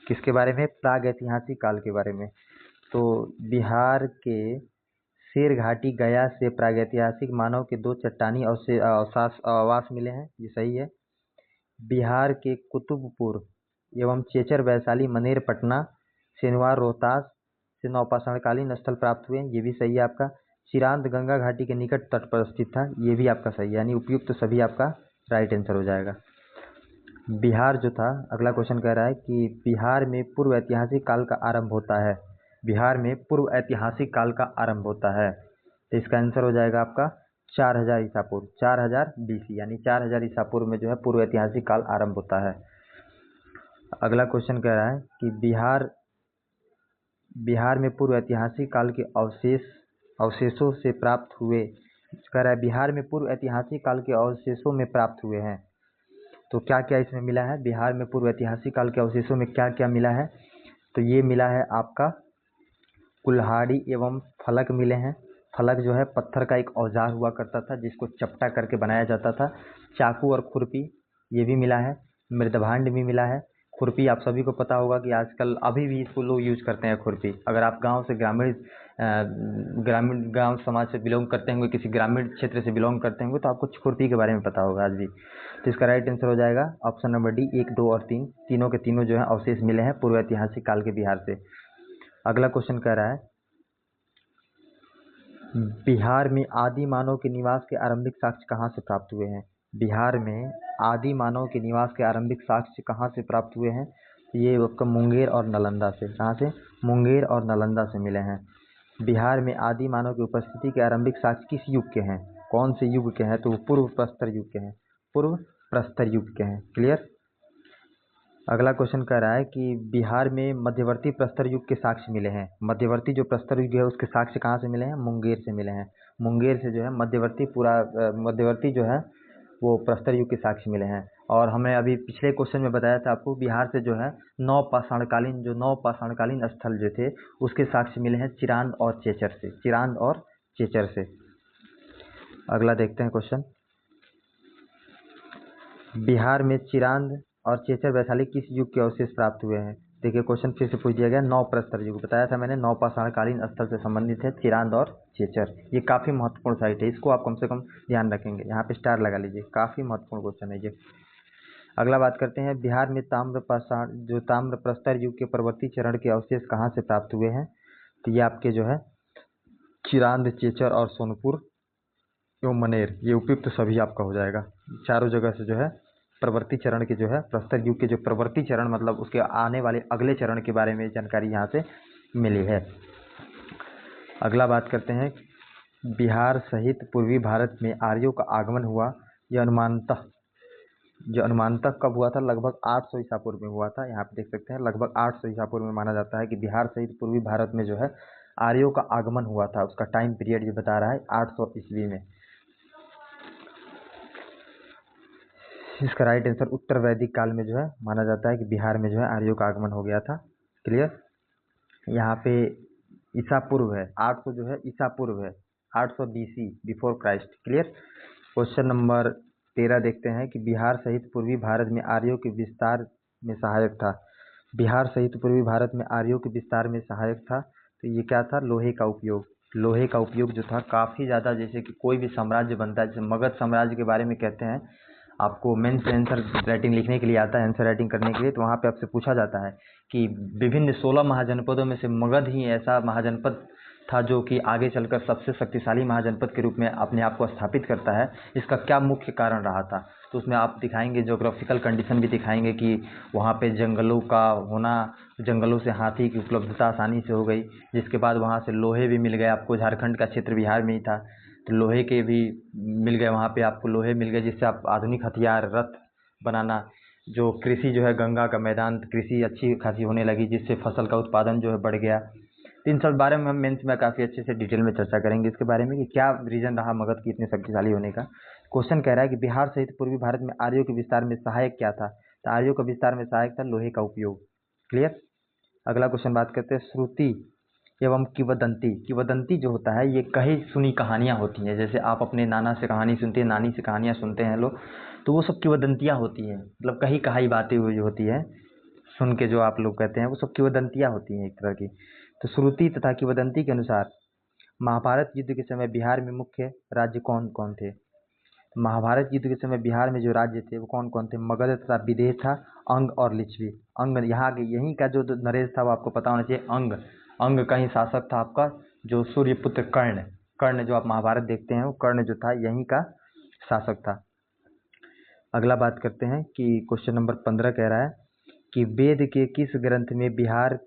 किसके बारे में, प्रागैतिहासिक काल के बारे में। तो बिहार के शेर घाटी गया से प्रागैतिहासिक मानव के 2 चट्टानी आवास मिले हैं, ये सही है। बिहार के कुतुबपुर एवं चेचर वैशाली मनेर पटना सिनवार रोहतास से नवपाषाणकालीन स्थल प्राप्त हुए, ये भी सही है आपका। चिरांद गंगा घाटी के निकट तट पर स्थित था, ये भी आपका सही है, यानी उपयुक्त तो सभी आपका राइट आंसर हो जाएगा। बिहार जो था, अगला क्वेश्चन कह रहा है कि बिहार में पूर्व ऐतिहासिक काल का आरंभ होता है। बिहार में पूर्व ऐतिहासिक काल का आरंभ होता है, तो इसका आंसर हो जाएगा आपका 4000 ईसा पूर्व, 4000 BC, यानी 4000 ईसा पूर्व में जो है पूर्व ऐतिहासिक काल आरंभ होता है। अगला क्वेश्चन कह रहा है कि बिहार में पूर्व ऐतिहासिक काल के अवशेषों से प्राप्त हुए, कह रहा है बिहार में पूर्व ऐतिहासिक काल के अवशेषों में प्राप्त हुए हैं। तो क्या क्या इसमें मिला है, बिहार में पूर्व ऐतिहासिक काल के अवशेषों में क्या क्या मिला है। तो ये मिला है आपका कुल्हाड़ी एवं फलक मिले हैं। फलक जो है पत्थर का एक औजार हुआ करता था, जिसको चपटा करके बनाया जाता था। चाकू और खुरपी ये भी मिला है, मृदभांड भी मिला है। खुरपी आप सभी को पता होगा कि आजकल अभी भी इसको लोग यूज करते हैं खुरपी। अगर आप गांव से ग्रामीण गांव समाज से बिलोंग करते होंगे, किसी ग्रामीण क्षेत्र से बिलोंग करते होंगे, तो आपको खुरपी के बारे में पता होगा आज भी। तो इसका राइट आंसर हो जाएगा ऑप्शन नंबर डी, 1, 2 और 3, तीनों के तीनों जो है अवशेष मिले हैं पूर्व ऐतिहासिक काल के बिहार से। अगला क्वेश्चन कह रहा है, बिहार में आदि मानव के निवास के आरंभिक साक्ष्य कहाँ से प्राप्त हुए हैं? बिहार में आदि मानव के निवास के आरंभिक साक्ष्य कहाँ से प्राप्त हुए हैं? ये आपका मुंगेर और नालंदा से। कहाँ से? मुंगेर और नालंदा से मिले हैं। बिहार में आदि मानव की उपस्थिति के आरंभिक साक्ष्य किस युग के हैं? कौन से युग के हैं? तो वो पूर्व प्रस्तर युग के हैं। पूर्व प्रस्तर युग के हैं। क्लियर। अगला क्वेश्चन कह रहा है कि बिहार में मध्यवर्ती प्रस्तर युग के साक्ष्य मिले हैं। मध्यवर्ती जो प्रस्तर युग है उसके साक्ष्य कहाँ से मिले हैं? मुंगेर से मिले हैं। मुंगेर से जो है मध्यवर्ती जो है वो प्रस्तर युग के साक्ष्य मिले हैं। और हमें अभी पिछले क्वेश्चन में बताया था आपको, बिहार से जो है नौ पाषाणकालीन स्थल जो थे उसके साक्ष्य मिले हैं चिरांद और चेचर से। चिरांद और चेचर से। अगला देखते हैं क्वेश्चन, बिहार में चिरांद और चेचर वैशाली किस युग के अवशेष प्राप्त हुए हैं? देखिए क्वेश्चन फिर से पूछ दिया गया, नौ प्रस्तर युग बताया था मैंने, नौ पाषाणकालीन स्थल से संबंधित है चिरांद और चेचर। ये काफी महत्वपूर्ण साइट है, इसको आप कम से कम ध्यान रखेंगे। यहाँ पे स्टार लगा लीजिए, काफी महत्वपूर्ण क्वेश्चन है ये। अगला बात करते हैं, बिहार में ताम्र प्रस्तर युग के परवर्ती चरण के अवशेष कहाँ से प्राप्त हुए हैं? तो ये आपके जो है चिरांद, चेचर और सोनपुर एवं मनेर, ये उपयुक्त सभी आपका हो जाएगा। चारों जगह से जो है प्रवर्ती चरण के जो है प्रस्तर युग के जो प्रवर्ती चरण मतलब उसके आने वाले अगले चरण के बारे में जानकारी यहाँ से मिली है। अगला बात करते हैं, बिहार सहित पूर्वी भारत में आर्यों का आगमन हुआ, यह अनुमानतः कब हुआ था? लगभग 800 ईसा पूर्व में हुआ था। यहाँ पे देख सकते हैं लगभग 800 ईसा पूर्व में माना जाता है कि बिहार सहित पूर्वी भारत में जो है आर्यों का आगमन हुआ था। उसका टाइम पीरियड ये बता रहा है 800 ईस्वी में। इसका राइट आंसर उत्तर वैदिक काल में जो है माना जाता है कि बिहार में जो है आर्यों का आगमन हो गया था। क्लियर। यहाँ पे ईसा पूर्व है, 800 जो है ईसा पूर्व है, 800 BC, before Christ. Clear. Question number 13 देखते हैं कि बिहार सहित पूर्वी भारत में आर्यों के विस्तार में सहायक था। बिहार सहित पूर्वी भारत में आर्यों के विस्तार में सहायक था, तो ये क्या था? लोहे का उपयोग। लोहे का उपयोग जो था काफ़ी ज़्यादा, जैसे कि कोई भी साम्राज्य बनता है, जैसे मगध साम्राज्य के बारे में कहते हैं, आपको मेंस आंसर राइटिंग लिखने के लिए आता है, आंसर राइटिंग करने के लिए, तो वहाँ पे आपसे पूछा जाता है कि विभिन्न 16 महाजनपदों में से मगध ही ऐसा महाजनपद था जो कि आगे चलकर सबसे शक्तिशाली महाजनपद के रूप में अपने आप को स्थापित करता है। इसका क्या मुख्य कारण रहा था? तो उसमें आप दिखाएंगे, ज्योग्राफिकल कंडीशन भी दिखाएंगे कि वहाँ पे जंगलों का होना, जंगलों से हाथी की उपलब्धता आसानी से हो गई, जिसके बाद वहाँ से लोहे भी मिल गए आपको। झारखंड का क्षेत्र बिहार में ही था, तो लोहे के भी मिल गए, वहाँ पे आपको लोहे मिल गए, जिससे आप आधुनिक हथियार, रथ बनाना, जो कृषि जो है गंगा का मैदान, कृषि अच्छी खासी होने लगी, जिससे फसल का उत्पादन जो है बढ़ गया। तो इन सब बारे में हम मेंस में काफ़ी अच्छे से डिटेल में चर्चा करेंगे इसके बारे में कि क्या रीज़न रहा मगध की इतने शक्तिशाली होने का। क्वेश्चन कह रहा है कि बिहार सहित पूर्वी भारत में आर्यों के विस्तार में सहायक क्या था? तो आर्यों का विस्तार में सहायक था लोहे का उपयोग। क्लियर। अगला क्वेश्चन बात करते हैं श्रुति एवं किंवदंती। किंवदंती जो होता है ये कही सुनी कहानियाँ होती हैं, जैसे आप अपने नाना से कहानी सुनते हैं, नानी से कहानियाँ सुनते हैं लोग, तो वो सब किंवदंतियाँ होती हैं, मतलब कही कहाई बातें हुई जो होती है सुन के जो आप लोग कहते हैं, वो सब किंवदंतियाँ होती हैं एक तरह की। तो श्रुति तथा किंवदंती के अनुसार महाभारत युद्ध के समय बिहार में मुख्य राज्य कौन कौन थे? महाभारत युद्ध के समय बिहार में जो राज्य थे वो कौन कौन थे? मगध तथा विदेह था, अंग और लिच्छवी। अंग यहाँ के यहीं का जो नरेश था वो आपको पता होना चाहिए। अंग का ही शासक था आपका जो सूर्यपुत्र कर्ण। कर्ण जो आप महाभारत देखते हैं वो कर्ण जो था यहीं का शासक था। अगला बात करते हैं कि क्वेश्चन नंबर 15 कह रहा है कि वेद के किस ग्रंथ में बिहार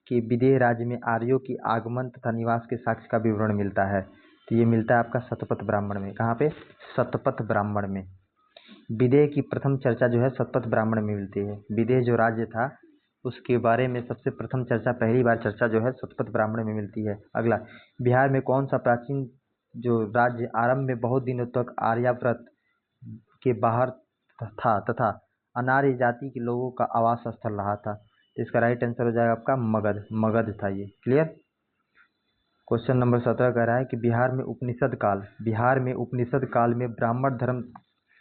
के विदेह राज्य में आर्यों की आगमन तथा निवास के साक्ष्य का विवरण मिलता है? तो ये मिलता है आपका शतपथ ब्राह्मण में। कहाँ पे? शतपथ ब्राह्मण में। विदेह की प्रथम चर्चा जो है शतपथ ब्राह्मण में मिलती है। विदेह जो राज्य था उसके बारे में सबसे प्रथम चर्चा, पहली बार चर्चा जो है शतपथ ब्राह्मण में मिलती है। अगला, बिहार में कौन सा प्राचीन जो राज्य आरंभ में बहुत दिनों तक आर्यावर्त के बाहर था तथा अनार्य जाति के लोगों का आवास स्थल रहा था? तो इसका राइट आंसर हो जाएगा आपका मगध। मगध था ये। क्लियर। क्वेश्चन नंबर 17 कह रहा है कि बिहार में उपनिषद काल में ब्राह्मण धर्म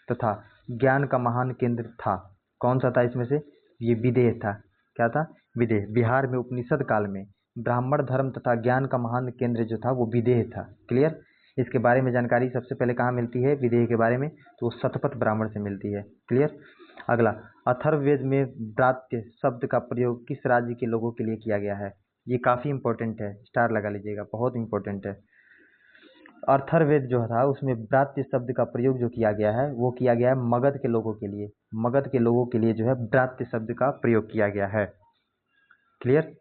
तथा ज्ञान का महान केंद्र था। कौन सा था इसमें से? ये विदेह था। क्या था? विदेह। बिहार में उपनिषद काल में ब्राह्मण धर्म तथा ज्ञान का महान केंद्र जो था वो विदेह था। क्लियर? इसके बारे में जानकारी सबसे पहले कहाँ मिलती है विदेह के बारे में? तो शतपथ ब्राह्मण से मिलती है। क्लियर? अगला, अथर्ववेद में ब्रात्य शब्द का प्रयोग किस राज्य के लोगों के लिए किया गया है? ये काफ़ी इंपॉर्टेंट है, स्टार लगा लीजिएगा, बहुत इंपॉर्टेंट है। अथर्ववेद जो था उसमें ब्रात्य शब्द का प्रयोग जो किया गया है वो किया गया है मगध के लोगों के लिए। मगध के लोगों के लिए जो है ब्रात्य शब्द का प्रयोग किया गया है। क्लियर?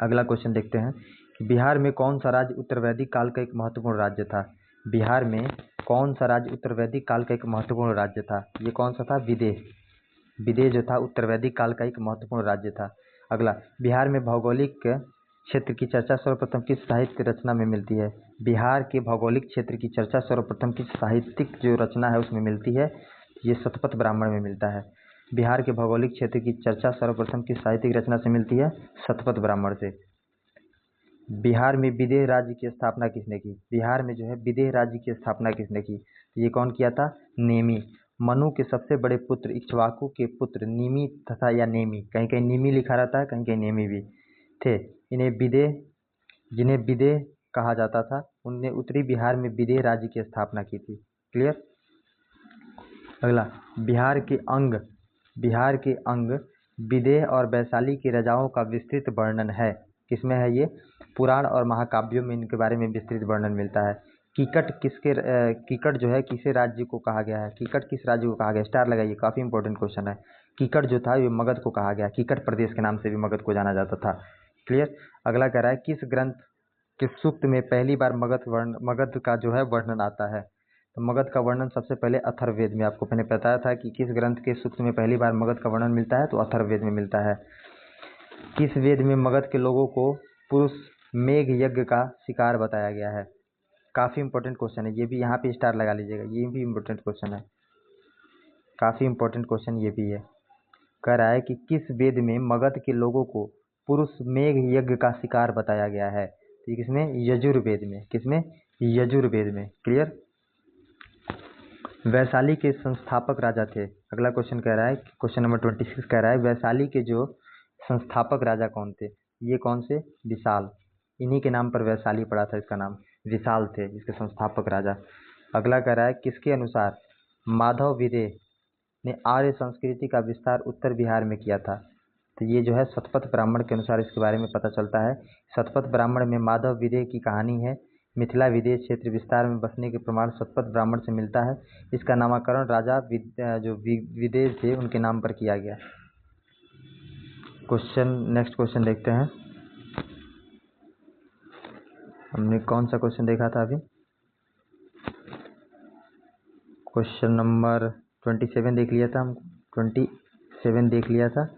अगला क्वेश्चन देखते हैं कि बिहार में कौन सा राज्य उत्तर वैदिक काल का एक महत्वपूर्ण राज्य था? बिहार में कौन सा राज्य उत्तर वैदिक काल का एक महत्वपूर्ण राज्य था? ये कौन सा था? विदेह। विदेह जो था उत्तर वैदिक काल का एक महत्वपूर्ण राज्य था। अगला, बिहार में भौगोलिक क्षेत्र की चर्चा सर्वप्रथम किस साहित्य रचना में मिलती है? बिहार के भौगोलिक क्षेत्र की चर्चा सर्वप्रथम किस साहित्यिक जो रचना है उसमें मिलती है? ये शतपथ ब्राह्मण में मिलता है। बिहार के भौगोलिक क्षेत्र की चर्चा सर्वप्रथम किस साहित्यिक रचना से मिलती है? शतपथ ब्राह्मण से। बिहार में विदेह राज्य की स्थापना किसने की? बिहार में जो है विदेह राज्य की स्थापना किसने की? ये कौन किया था? नेमी। मनु के सबसे बड़े पुत्र इक्ष्वाकु के पुत्र निमि तथा या नेमी, कहीं कहीं निमि लिखा रहता है, कहीं कहीं नेमी भी थे। इन्हें विदेह, जिन्हें विदेह कहा जाता था, उनने उत्तरी बिहार में विदेह राज्य की स्थापना की थी। क्लियर? अगला, बिहार के अंग विदेह और वैशाली के राजाओं का विस्तृत वर्णन है। किसमें है ये? पुराण और महाकाव्यों में इनके बारे में विस्तृत वर्णन मिलता है। कीकट जो है किसे राज्य को कहा गया है? कीकट किस राज्य को कहा गया? स्टार लगाइए, काफी इंपॉर्टेंट क्वेश्चन है। कीकट जो था ये मगध को कहा गया। कीकट प्रदेश के नाम से भी मगध को जाना जाता था। क्लियर? अगला कह रहा है किस ग्रंथ के सूक्त में पहली बार मगध का जो है वर्णन आता है? तो मगध का वर्णन सबसे पहले अथर्ववेद में, आपको मैंने बताया था कि किस ग्रंथ के सूक्त में पहली बार मगध का वर्णन मिलता है, तो अथर्ववेद में मिलता है। किस वेद में मगध के लोगों को पुरुष मेघ यज्ञ का शिकार बताया गया है? काफ़ी इंपॉर्टेंट क्वेश्चन है, ये भी यहाँ पे स्टार लगा लीजिएगा, ये भी इंपॉर्टेंट क्वेश्चन है, काफ़ी इंपॉर्टेंट क्वेश्चन ये भी है। कह रहा है कि किस वेद में मगध के लोगों को पुरुष मेघ यज्ञ का शिकार बताया गया है? तो ये किसमें? यजुर्वेद में। किसमें? यजुर्वेद में। क्लियर? वैशाली के संस्थापक राजा थे। अगला क्वेश्चन कह रहा है, क्वेश्चन नंबर 26 कह रहा है वैशाली के जो संस्थापक राजा कौन थे? ये कौन से? विशाल। इन्हीं के नाम पर वैशाली पड़ा था, इसका नाम विशाल थे, इसके संस्थापक राजा। अगला कह रहा है किसके अनुसार माधव विदेह ने आर्य संस्कृति का विस्तार उत्तर बिहार में किया था? तो ये जो है शतपथ ब्राह्मण के अनुसार इसके बारे में पता चलता है। शतपथ ब्राह्मण में माधव विदेह की कहानी है। मिथिला विदेह क्षेत्र विस्तार में बसने के प्रमाण शतपथ ब्राह्मण से मिलता है। इसका नामकरण राजा विदेह थे उनके नाम पर किया गया। नेक्स्ट क्वेश्चन देखते हैं। हमने कौन सा क्वेश्चन देखा था अभी? क्वेश्चन नंबर 27 देख लिया था हम, 27 देख लिया था।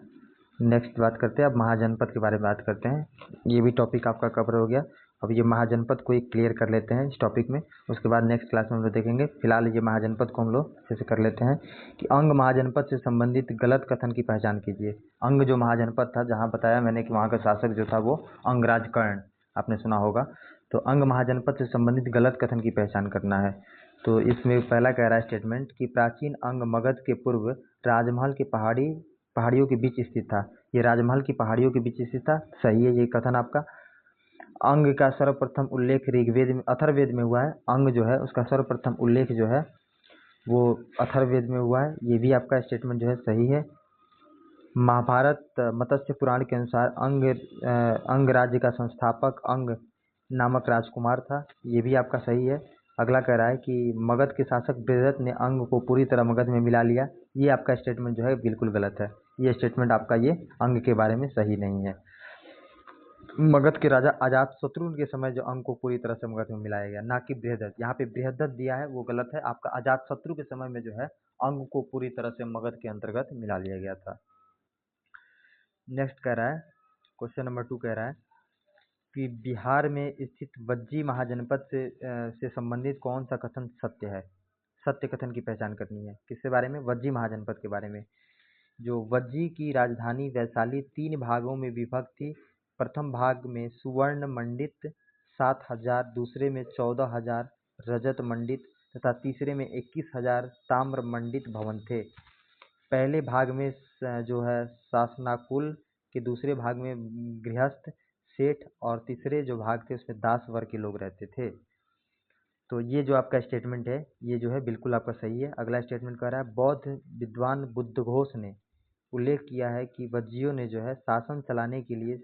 नेक्स्ट बात करते हैं, अब महाजनपद के बारे में बात करते हैं। ये भी टॉपिक आपका कवर हो गया। अब ये महाजनपद को एक क्लियर कर लेते हैं इस टॉपिक में, उसके बाद नेक्स्ट क्लास में हम लोग देखेंगे। फिलहाल ये महाजनपद को हम लोग अच्छे से कर लेते हैं कि अंग महाजनपद से संबंधित गलत कथन की पहचान कीजिए। अंग जो महाजनपद था, जहाँ बताया मैंने कि वहाँ का शासक जो था वो अंगराज कर्ण, आपने सुना होगा। तो अंग महाजनपद से संबंधित गलत कथन की पहचान करना है। तो इसमें पहला कह रहा है स्टेटमेंट कि प्राचीन अंग मगध के पूर्व राजमहल के पहाड़ियों के बीच स्थित था। ये राजमहल की पहाड़ियों के बीच स्थित था, सही है ये कथन आपका। अंग का सर्वप्रथम उल्लेख ऋग्वेद में, अथर्ववेद में हुआ है। अंग जो है उसका सर्वप्रथम उल्लेख जो है वो अथर्ववेद में हुआ है, ये भी आपका स्टेटमेंट जो है सही है। महाभारत मत्स्य पुराण के अनुसार अंग राज्य का संस्थापक अंग नामक राजकुमार था, ये भी आपका सही है। अगला कह रहा है कि मगध के शासक बृहद्रथ ने अंग को पूरी तरह मगध में मिला लिया, ये आपका स्टेटमेंट जो है बिल्कुल गलत है। ये स्टेटमेंट आपका ये अंग के बारे में सही नहीं है। मगध के राजा अजातशत्रु के समय जो अंग को पूरी तरह से मगध में मिलाया गया, ना कि बृहद्रथ। यहाँ पे बृहद्रथ दिया है वो गलत है, आपका अजातशत्रु के समय में जो है अंग को पूरी तरह से मगध के अंतर्गत मिला लिया गया था। नेक्स्ट कह रहा है, क्वेश्चन नंबर 2 कह रहा है कि बिहार में स्थित वज्जी महाजनपद से संबंधित कौन सा कथन सत्य है? सत्य कथन की पहचान करनी है। किसके बारे में? वज्जी महाजनपद के बारे में। जो वज्जी की राजधानी वैशाली 3 भागों में विभक्त थी। प्रथम भाग में सुवर्ण मंडित 7,000, दूसरे में 14,000 रजत मंडित तथा तीसरे में 21,000 ताम्र मंडित भवन थे। पहले भाग में जो है शासनाकुल के, दूसरे भाग में गृहस्थ, सेठ और तीसरे जो भाग थे उसमें दास वर्ग के लोग रहते थे। तो ये जो आपका स्टेटमेंट है ये जो है बिल्कुल आपका सही है। अगला स्टेटमेंट कह रहा है बौद्ध विद्वान बुद्धघोष ने उल्लेख किया है कि वज्जियों ने जो है शासन चलाने के लिए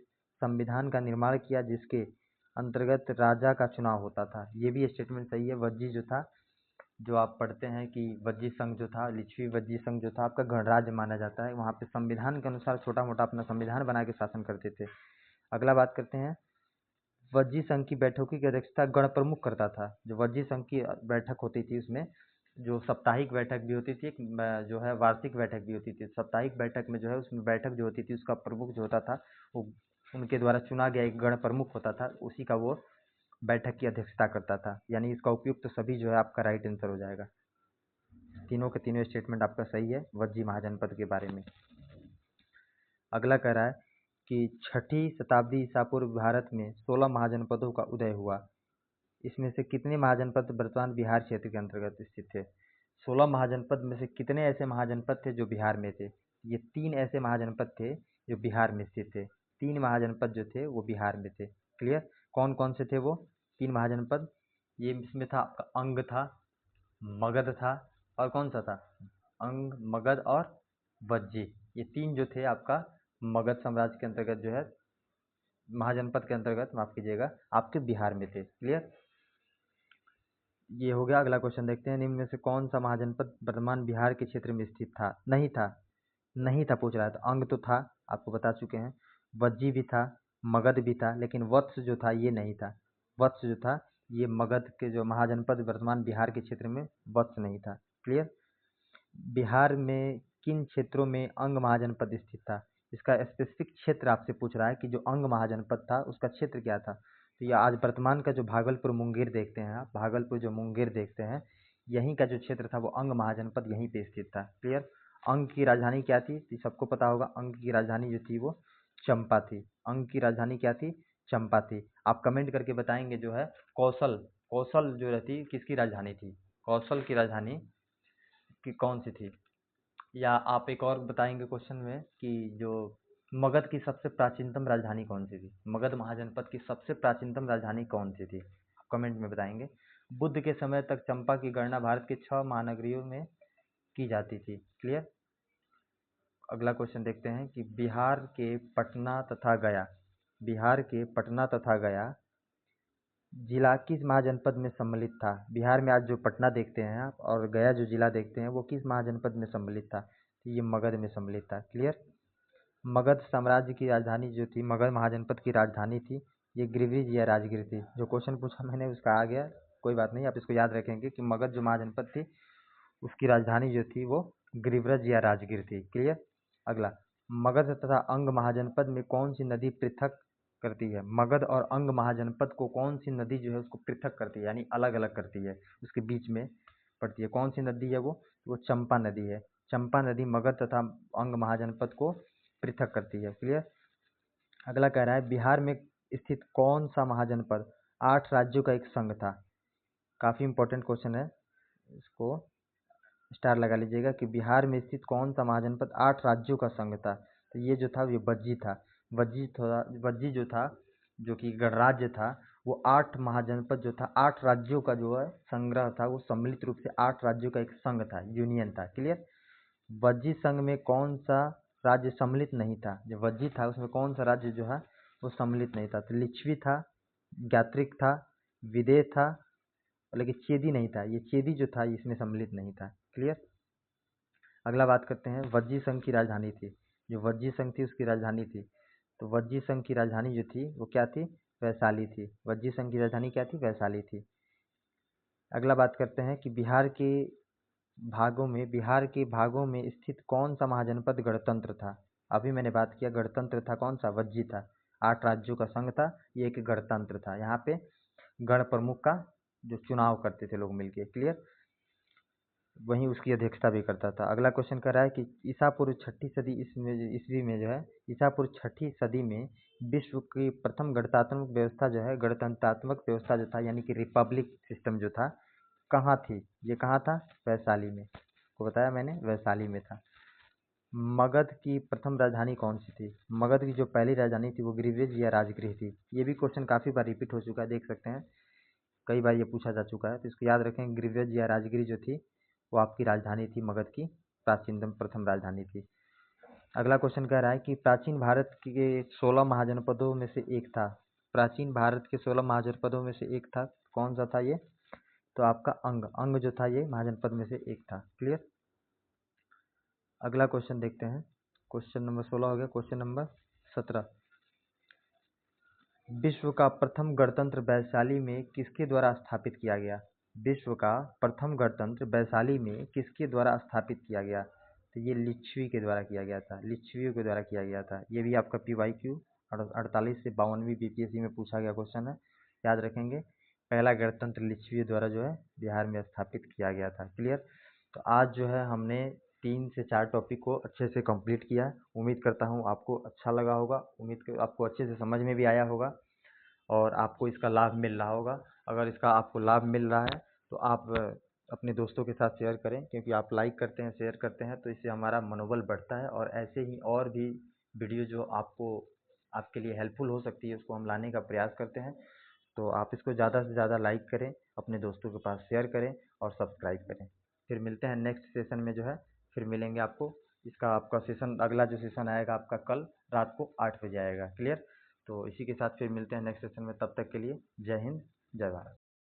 संविधान का निर्माण किया जिसके अंतर्गत राजा का चुनाव होता था। ये भी स्टेटमेंट सही है। वज्जी जो था, जो आप पढ़ते हैं कि वज्जी संघ जो था, लिच्छवी वज्जी संघ जो था आपका गणराज्य माना जाता है। वहाँ पे संविधान के अनुसार छोटा मोटा अपना संविधान बना के शासन करते थे। अगला बात करते हैं, वज्जी संघ की बैठकों की अध्यक्षता गण प्रमुख करता था। जो वज्जी संघ की बैठक होती थी उसमें जो साप्ताहिक बैठक भी होती थी, एक जो है वार्षिक बैठक भी होती थी। साप्ताहिक बैठक में जो है उसमें बैठक जो होती थी उसका प्रमुख जो होता था वो उनके द्वारा चुना गया एक गण प्रमुख होता था, उसी का वो बैठक की अध्यक्षता करता था। यानी इसका उपयुक्त तो सभी जो है आपका राइट आंसर हो जाएगा। तीनों के तीनों स्टेटमेंट आपका सही है वज्जी महाजनपद के बारे में। अगला कह रहा है कि 6ठी शताब्दी ईसा पूर्व भारत में 16 महाजनपदों का उदय हुआ। इसमें से कितने महाजनपद वर्तमान बिहार क्षेत्र के अंतर्गत स्थित थे? 16 महाजनपद में से कितने ऐसे महाजनपद थे जो बिहार में थे? ये 3 ऐसे महाजनपद थे जो बिहार में स्थित थे। 3 महाजनपद जो थे वो बिहार में थे। क्लियर? कौन कौन से थे वो 3 महाजनपद? ये इसमें था आपका अंग था, मगध था और कौन सा था? अंग, मगध और वज्जी। ये 3 जो थे आपका मगध साम्राज्य के अंतर्गत जो है महाजनपद के अंतर्गत, माफ कीजिएगा, आपके बिहार में थे। क्लियर? ये हो गया। अगला क्वेश्चन देखते हैं, निम्न में से कौन सा महाजनपद वर्तमान बिहार के क्षेत्र में स्थित था? नहीं था, नहीं था पूछ रहा है। तो अंग तो था, आपको बता चुके हैं। वज्जी भी था, मगध भी था, लेकिन वत्स जो था ये नहीं था। वत्स जो था ये मगध के जो महाजनपद वर्तमान बिहार के क्षेत्र में वत्स नहीं था। क्लियर? बिहार में किन क्षेत्रों में अंग महाजनपद स्थित था? इसका स्पेसिफिक क्षेत्र आपसे पूछ रहा है कि जो अंग महाजनपद था उसका क्षेत्र क्या था। तो ये आज वर्तमान का जो भागलपुर मुंगेर देखते हैं आप, भागलपुर जो मुंगेर देखते हैं, यहीं का जो क्षेत्र था वो अंग महाजनपद यहीं पे स्थित था। क्लियर? अंग की राजधानी क्या थी? तो सबको पता होगा, अंग की राजधानी जो थी वो चंपा थी। अंग की राजधानी क्या थी? चंपा थी। आप कमेंट करके बताएंगे जो है कौशल, कौशल जो रहती किसकी राजधानी थी? कौशल की राजधानी की कौन सी थी? या आप एक और बताएंगे क्वेश्चन में कि जो मगध की सबसे प्राचीनतम राजधानी कौन सी थी? मगध महाजनपद की सबसे प्राचीनतम राजधानी कौन सी थी? कमेंट में बताएंगे। बुद्ध के समय तक चंपा की गणना भारत के 6 महानगरियों में की जाती थी। क्लियर? अगला क्वेश्चन देखते हैं कि बिहार के पटना तथा गया, बिहार के पटना तथा गया जिला किस महाजनपद में सम्मिलित था? बिहार में आज जो पटना देखते हैं आप और गया जो जिला देखते हैं वो किस महाजनपद में सम्मिलित था? तो ये मगध में सम्मिलित था। क्लियर? मगध साम्राज्य की राजधानी जो थी, मगध महाजनपद की राजधानी थी ये गिरिब्रिज या राजगीर थी। जो क्वेश्चन पूछा मैंने उसका आ गया, कोई बात नहीं, आप इसको याद रखेंगे कि मगध जो महाजनपद थी उसकी राजधानी जो थी वो गिरिब्रज या राजगीर थी। क्लियर? अगला, मगध तथा अंग महाजनपद में कौन सी नदी पृथक करती है? मगध और अंग महाजनपद को कौन सी नदी जो है उसको पृथक करती है, यानी अलग अलग करती है, उसके बीच में पड़ती है? कौन सी नदी है वो चंपा नदी है। चंपा नदी मगध तथा अंग महाजनपद को पृथक करती है। क्लियर? अगला कह रहा है बिहार में स्थित कौन सा महाजनपद 8 राज्यों का एक संघ था? काफी इंपॉर्टेंट क्वेश्चन है, इसको स्टार लगा लीजिएगा कि बिहार में स्थित कौन सा महाजनपद 8 राज्यों का संघ था? तो ये जो था ये वज्जी था। वज्जी जो था, जो कि गणराज्य था, वो 8 महाजनपद जो था 8 राज्यों का जो है संग्रह था, वो सम्मिलित रूप से 8 राज्यों का एक संघ था, यूनियन था। क्लियर? वज्जी संघ में कौन सा राज्य सम्मिलित नहीं था? जो वज्जी था उसमें कौन सा राज्य जो है वो सम्मिलित नहीं था? तो लिच्छवी था, ज्ञात्रिक था, विदेह था, लेकिन चेदी नहीं था। ये चेदी जो था इसमें सम्मिलित नहीं था। क्लियर? अगला बात करते हैं, वज्जी संघ की राजधानी थी, जो वज्जी संघ थी उसकी राजधानी थी, तो वज्जी संघ की राजधानी जो थी वो क्या थी? वैशाली थी। वज्जी संघ की राजधानी क्या थी? वैशाली थी। अगला बात करते हैं कि बिहार के भागों में स्थित कौन सा महाजनपद गणतंत्र था? अभी मैंने बात किया गणतंत्र था, कौन सा? वज्जी था। 8 राज्यों का संघ था, ये एक गणतंत्र था। यहाँ पे गण प्रमुख का जो चुनाव करते थे लोग मिलके। क्लियर? वहीं उसकी अध्यक्षता भी करता था। अगला क्वेश्चन कर रहा है कि ईसा पूर्व 6ठी सदी ईस्वी में जो है, ईसा पूर्व 6ठी सदी में विश्व की प्रथम गणतात्मक व्यवस्था जो है, गणतंत्रात्मक व्यवस्था जो था यानी कि रिपब्लिक सिस्टम जो था, कहाँ थी? ये कहाँ था? वैशाली में। को बताया मैंने, वैशाली में था। मगध की प्रथम राजधानी कौन सी थी? मगध की जो पहली राजधानी थी वो गिरिव्रज या राजगृह थी। ये भी क्वेश्चन काफ़ी बार रिपीट हो चुका है, देख सकते हैं कई बार ये पूछा जा चुका है, तो इसको याद रखें। गिरिव्रज या राजगृह जो थी वो आपकी राजधानी थी, मगध की प्राचीनतम प्रथम राजधानी थी। अगला क्वेश्चन कह रहा है कि प्राचीन भारत के 16 महाजनपदों में से एक था। प्राचीन भारत के 16 महाजनपदों में से एक था, कौन सा था ये? तो आपका अंग जो था ये महाजनपद में से एक था। क्लियर। अगला क्वेश्चन देखते हैं। क्वेश्चन नंबर 16 हो गया। क्वेश्चन नंबर 17, विश्व का प्रथम गणतंत्र वैशाली में किसके द्वारा स्थापित किया गया? विश्व का प्रथम गणतंत्र वैशाली में किसके द्वारा स्थापित किया गया? तो ये लिच्छवी के द्वारा किया गया था, लिच्छवियों के द्वारा किया गया था। ये भी आपका PYQ 48 से 52वीं BPSC में पूछा गया क्वेश्चन है, याद रखेंगे। पहला गणतंत्र लिच्छवियों द्वारा जो है बिहार में स्थापित किया गया था। क्लियर। तो आज जो है हमने 3 से 4 टॉपिक को अच्छे से कंप्लीट किया। उम्मीद करता हूँ आपको अच्छा लगा होगा, आपको अच्छे से समझ में भी आया होगा और आपको इसका लाभ मिल रहा होगा। अगर इसका आपको लाभ मिल रहा है तो आप अपने दोस्तों के साथ शेयर करें, क्योंकि आप लाइक करते हैं, शेयर करते हैं, तो इससे हमारा मनोबल बढ़ता है। और ऐसे ही और भी वीडियो जो आपके लिए हेल्पफुल हो सकती है उसको हम लाने का प्रयास करते हैं। तो आप इसको ज़्यादा से ज़्यादा लाइक करें, अपने दोस्तों के पास शेयर करें और सब्सक्राइब करें। फिर मिलते हैं नेक्स्ट सेशन में, जो है फिर मिलेंगे आपको। आपका सेशन, अगला जो सेशन आएगा आपका कल रात को 8 बजे आएगा। क्लियर। तो इसी के साथ फिर मिलते हैं नेक्स्ट सेशन में। तब तक के लिए जय हिंद, जय भारत।